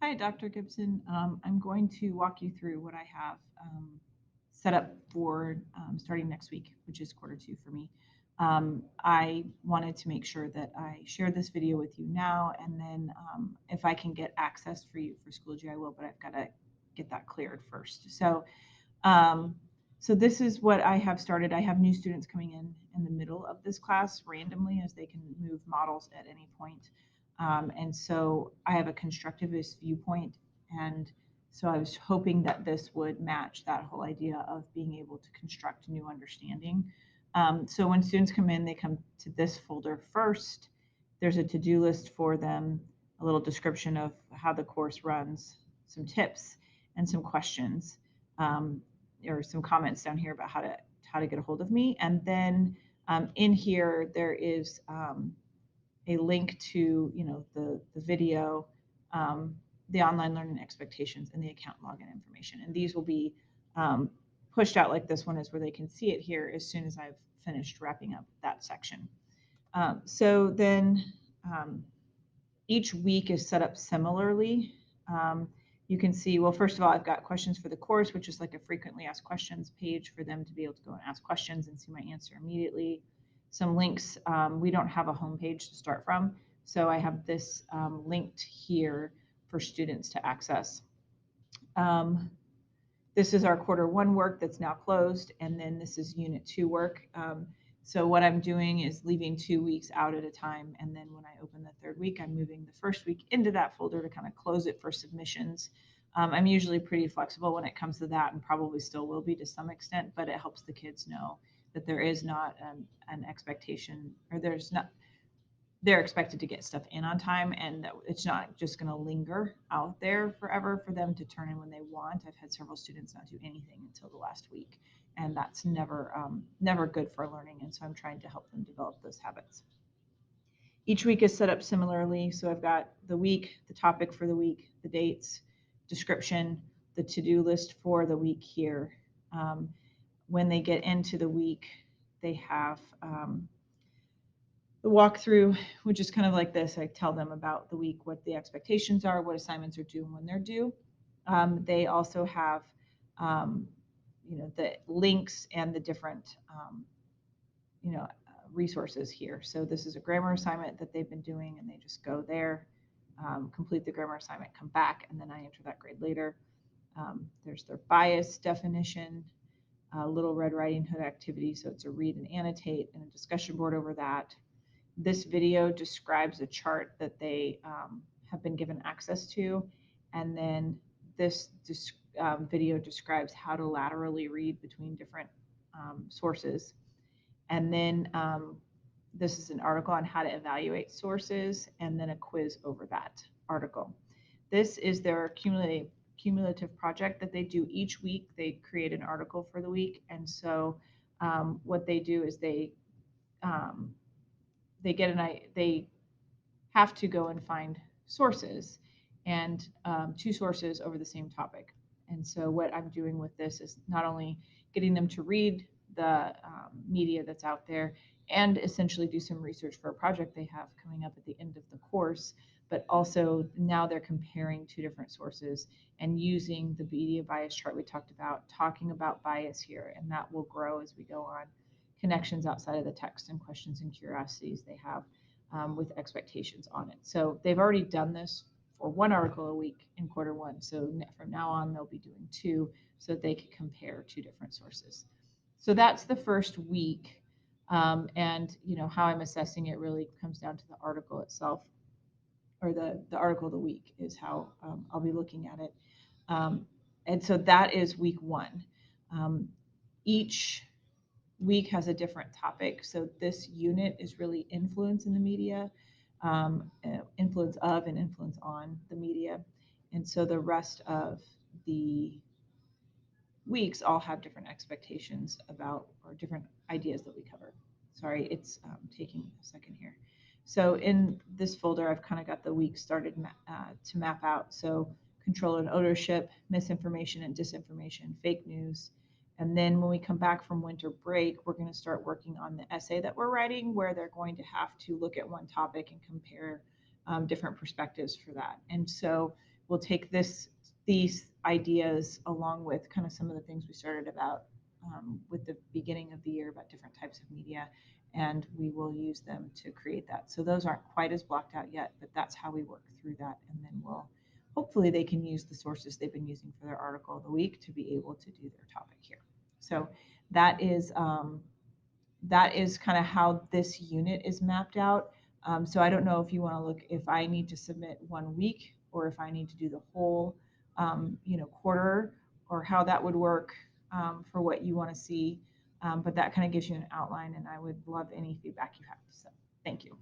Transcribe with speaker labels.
Speaker 1: Hi, Dr. Gibson. I'm going to walk you through what I have set up for starting next week, which is quarter 2 for me. I wanted to make sure that I share this video with you now, and then if I can get access for you for Schoology, I will, but I've got to get that cleared first. Um, so this is what I have started. I have new students coming in the middle of this class randomly as they can move models at any point. And so I have a constructivist viewpoint. And so I was hoping that this would match that whole idea of being able to construct new understanding. So when students come in, they come to this folder first. There's a to-do list for them, a little description of how the course runs, some tips, and some questions, or some comments down here about how to get a hold of me. And then in here there is a link to the video, um, the online learning expectations, and the account login information. And these will be pushed out like this one is, where they can see it here as soon as I've finished wrapping up that section. So then each week is set up similarly. Um, you can see, well, first of all, I've got questions for the course, which is like a frequently asked questions page for them to be able to go and ask questions and see my answer immediately. Some links. We don't have a home page to start from, so I have this linked here for students to access. Um, this is our quarter 1 work that's now closed, and then this is unit 2 work. So what I'm doing is leaving 2 weeks out at a time, and then when I open the 3rd week, I'm moving the 1st week into that folder to kind of close it for submissions. I'm usually pretty flexible when it comes to that, and probably still will be to some extent, but it helps the kids know that there is not an expectation, or they're expected to get stuff in on time, and that it's not just going to linger out there forever for them to turn in when they want. I've had several students not do anything until the last week, and that's never good for learning. And so I'm trying to help them develop those habits. Each week is set up similarly. So I've got the week, the topic for the week, the dates, description, the to-do list for the week here. When they get into the week, they have the walkthrough, which is kind of like this. I tell them about the week, what the expectations are, what assignments are due, and when they're due. They also have, the links and the different, resources here. So this is a grammar assignment that they've been doing, and they just go there, complete the grammar assignment, come back, and then I enter that grade later. There's their bias definition, Little Red Riding Hood activity. So it's a read and annotate, and a discussion board over that. This video describes a chart that they have been given access to, and then this video describes how to laterally read between different sources. And then this is an article on how to evaluate sources, and then a quiz over that article. This is their cumulative project that they do each week. They create an article for the week, and so what they do is um, they have to go and find sources, and 2 sources over the same topic. And so what I'm doing with this is not only getting them to read the media that's out there and essentially do some research for a project they have coming up at the end of the course, but also now they're comparing 2 different sources and using the media bias chart we talked about, talking about bias here, and that will grow as we go on. Connections outside of the text and questions and curiosities they have with expectations on it. So they've already done this for 1 article a week in quarter 1. So from now on, they'll be doing 2 so that they can compare 2 different sources. So that's the first week. And how I'm assessing it really comes down to the article itself, or the article of the week is how I'll be looking at it. And so that is week 1. Each week has a different topic. So this unit is really influence in the media, influence of and influence on the media. And so the rest of the weeks all have different expectations about, or different ideas that we cover. Sorry, it's taking a second here. So in this folder, I've kind of got the week started to map out. So control and ownership, misinformation and disinformation, fake news. And then when we come back from winter break, we're going to start working on the essay that we're writing, where they're going to have to look at one topic and compare different perspectives for that. And so we'll take these ideas along with kind of some of the things we started about with the beginning of the year about different types of media, and we will use them to create that. So those aren't quite as blocked out yet, but that's how we work through that. And then we'll hopefully they can use the sources they've been using for their article of the week to be able to do their topic here. So that is kind of how this unit is mapped out. So I don't know if you want to look if I need to submit 1 week or if I need to do the whole quarter, or how that would work for what you want to see. But that kind of gives you an outline, and I would love any feedback you have. So thank you.